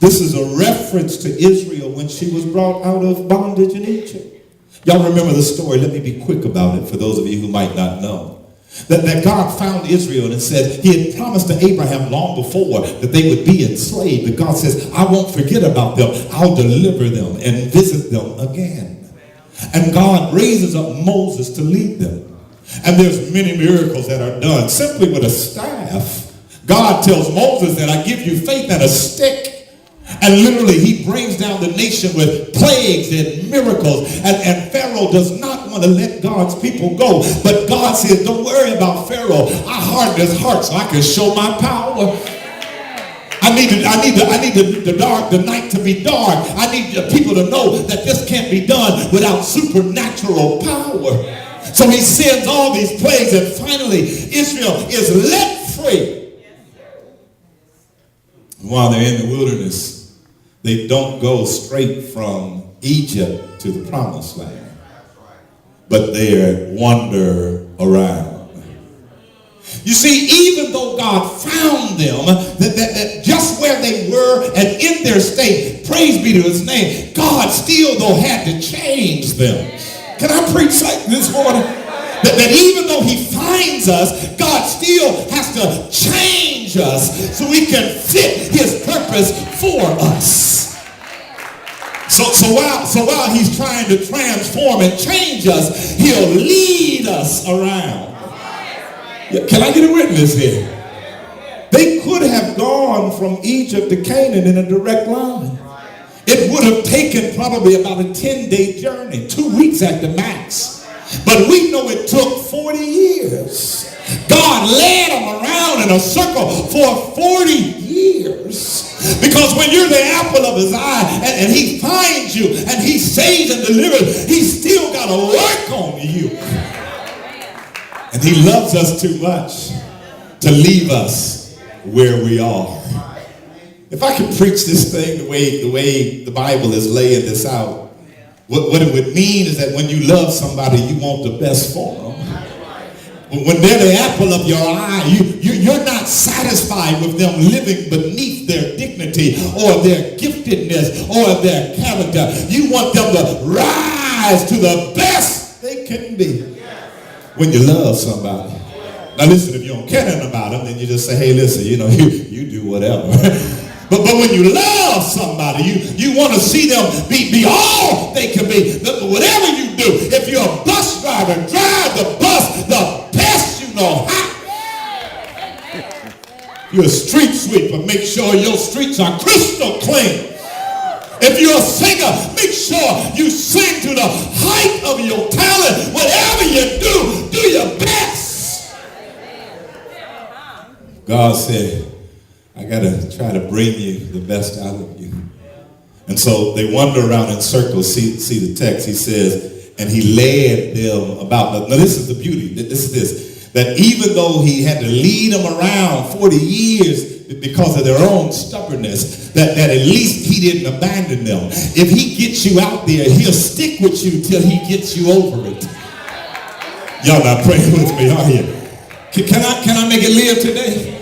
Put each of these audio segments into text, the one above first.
This is a reference to Israel when she was brought out of bondage in Egypt. Y'all remember the story. Let me be quick about it for those of you who might not know. That God found Israel and said he had promised to Abraham long before that they would be enslaved. But God says, I won't forget about them. I'll deliver them and visit them again. And God raises up Moses to lead them. And there's many miracles that are done simply with a staff. God tells Moses that I give you faith and a stick. And literally he brings down the nation with plagues and miracles. And Pharaoh does not want to let God's people go. But God says, don't worry about Pharaoh. I harden his heart so I can show my power. I need the night to be dark. I need the people to know that this can't be done without supernatural power. So he sends all these plagues, and finally Israel is let free. While they're in the wilderness, they don't go straight from Egypt to the promised land, but they wander around. You see, even though God found them, that just where they were and in their state, praise be to his name, God still though had to change them. Can I preach like this morning? That even though he finds us, God still has to change us so we can fit his purpose for us. So while he's trying to transform and change us, he'll lead us around. Can I get a witness here? They could have gone from Egypt to Canaan in a direct line. It would have taken probably about a 10-day journey, 2 weeks at the max. But we know it took 40 years. God led them around in a circle for 40 years. Because when you're the apple of his eye and he finds you and he saves and delivers, he's still got to work on you. And he loves us too much to leave us where we are. If I could preach this thing the way the Bible is laying this out, what it would mean is that when you love somebody, you want the best for them. When they're the apple of your eye, you're not satisfied with them living beneath their dignity or their giftedness or their character. You want them to rise to the best they can be when you love somebody. Now listen, if you don't care nothing about them, then you just say, hey, listen, you do whatever. But when you love somebody, you want to see them be all they can be. Whatever you do, if you're a bus driver, drive the bus the best you know how. You're a street sweeper, make sure your streets are crystal clean. If you're a singer, make sure you sing to the height of your talent. Whatever you do your best. God said, I got to try to bring you the best out of you. And so they wander around in circles. See the text. He says, and he led them about. Now this is the beauty. This is this. That even though he had to lead them around 40 years because of their own stubbornness, that at least he didn't abandon them. If he gets you out there, he'll stick with you till he gets you over it. Y'all not praying with me, are you? Can I make it live today?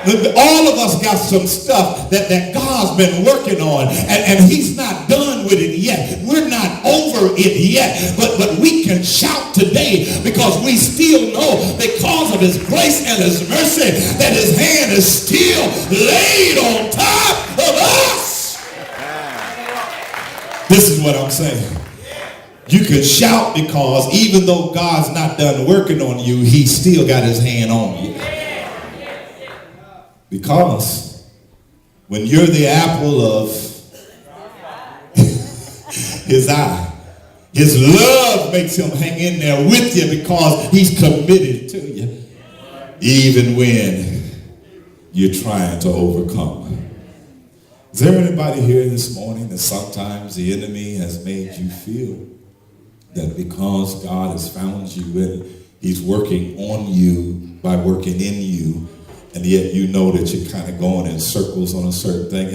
All of us got some stuff that God's been working on, and he's not done with it yet. We're not over it yet, but we can shout today because we still know, because of his grace and his mercy, that his hand is still laid on top of us. This is what I'm saying. You can shout because even though God's not done working on you, he's still got his hand on you. Because when you're the apple of his eye, his love makes him hang in there with you because he's committed to you, even when you're trying to overcome. Is there anybody here this morning that sometimes the enemy has made you feel that because God has found you and he's working on you by working in you, and yet you know that you're kind of going in circles on a certain thing?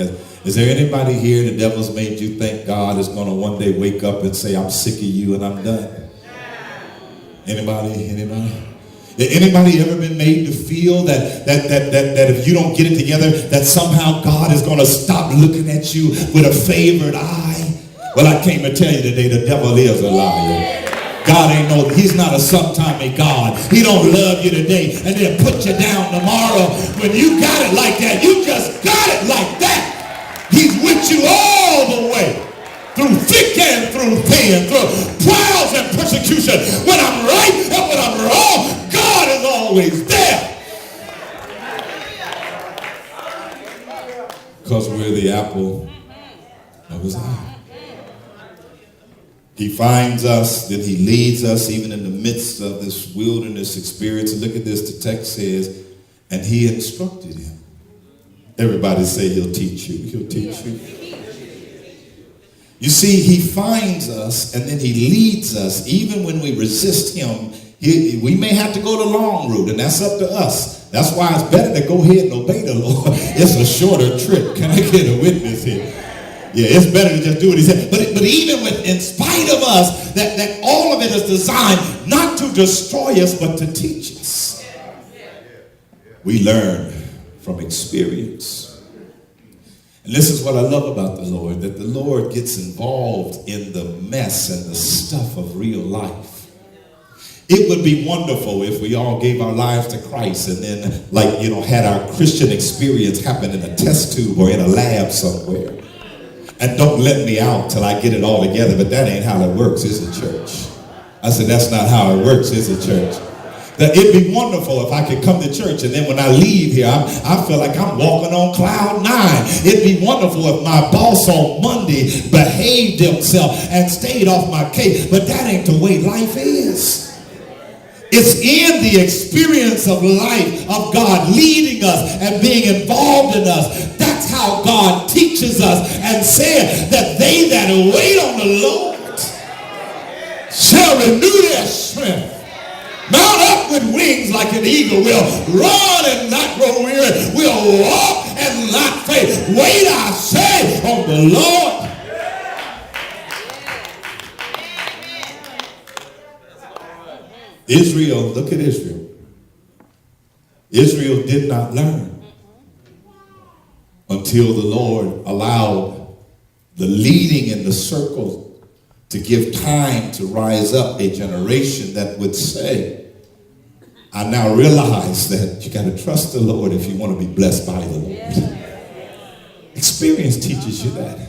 Is there anybody here the devil's made you think God is going to one day wake up and say, I'm sick of you and I'm done? Anybody? Anybody ever been made to feel that if you don't get it together, that somehow God is going to stop looking at you with a favored eye? Well, I came to tell you today, the devil is a liar. God he's not a sometimey God. He don't love you today and then put you down tomorrow. When you got it like that, you just got it like that. He's with you all the way. Through thick and through thin, through trials and persecution. When I'm right and when I'm wrong, God is always there. Because we're the apple of his eye. He finds us, then he leads us even in the midst of this wilderness experience. And look at this, the text says, and he instructed him. Everybody say he'll teach you. He'll teach you. You see, he finds us and then he leads us. Even when we resist him, we may have to go the long route, and that's up to us. That's why it's better to go ahead and obey the Lord. It's a shorter trip. Can I get a witness here? Yeah, it's better to just do what he said. But even in spite of us, that all of it is designed not to destroy us, but to teach us. We learn from experience. And this is what I love about the Lord, that the Lord gets involved in the mess and the stuff of real life. It would be wonderful if we all gave our lives to Christ and then, had our Christian experience happen in a test tube or in a lab somewhere. And don't let me out till I get it all together. But that ain't how it works, is it, church? I said, that's not how it works, is it, church? That it'd be wonderful if I could come to church and then when I leave here, I feel like I'm walking on cloud 9. It'd be wonderful if my boss on Monday behaved himself and stayed off my case. But that ain't the way life is. It's in the experience of life of God leading us and being involved in us. That's how God teaches us and said that they that wait on the Lord shall renew their strength. Mount up with wings like an eagle. We'll run and not grow weary. We'll walk and not faint. Wait, I say, on the Lord. Israel, look at Israel. Israel did not learn until the Lord allowed the leading in the circle to give time to rise up a generation that would say, I now realize that you got to trust the Lord if you want to be blessed by the Lord. Experience teaches you that.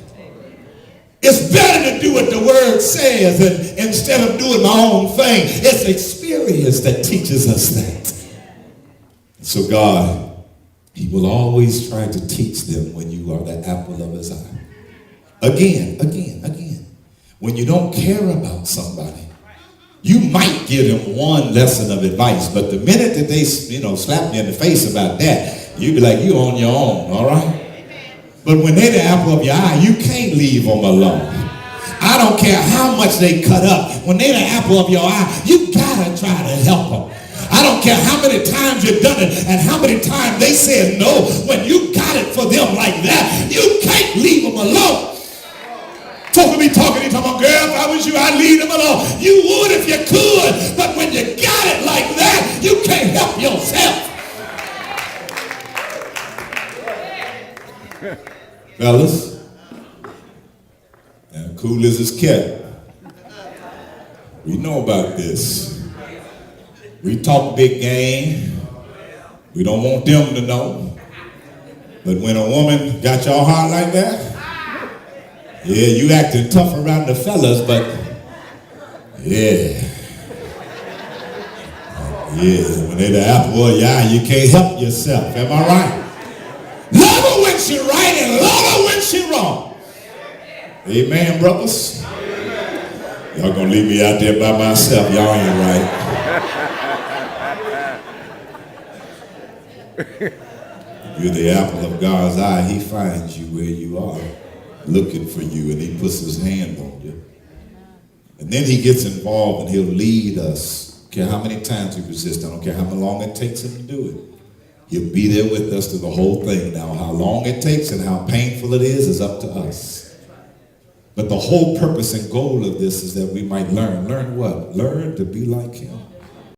It's better to do what the word says and instead of doing my own thing. It's experience that teaches us that. So God, he will always try to teach them when you are the apple of his eye. Again. When you don't care about somebody, you might give them one lesson of advice, but the minute that they, slap you in the face about that, you be like, you on your own, all right? But when they're the apple of your eye, you can't leave them alone. I don't care how much they cut up. When they're the apple of your eye, you gotta try to help them. I don't care how many times you've done it and how many times they said no. When you got it for them like that, you can't leave them alone. Talking about, girl, if I was you, I'd leave them alone. You would if you could, but when you got it like that, you can't help yourself. Fellas, now cool as it's kept. We know about this. We talk big game. We don't want them to know. But when a woman got your heart like that, yeah, you acting tough around the fellas, but yeah, when they the apple of your eye, you can't help yourself. Am I right? Love her when she right and love her when she wrong. Amen, brothers. Y'all gonna leave me out there by myself. Y'all ain't right. You're the apple of God's eye. He finds you where you are, looking for you, and he puts his hand on you. And then he gets involved and he'll lead us. I don't care how many times we resist. I don't care how long it takes him to do it. He'll be there with us through the whole thing. Now, how long it takes and how painful it is up to us. But the whole purpose and goal of this is that we might learn. Learn what? Learn to be like him.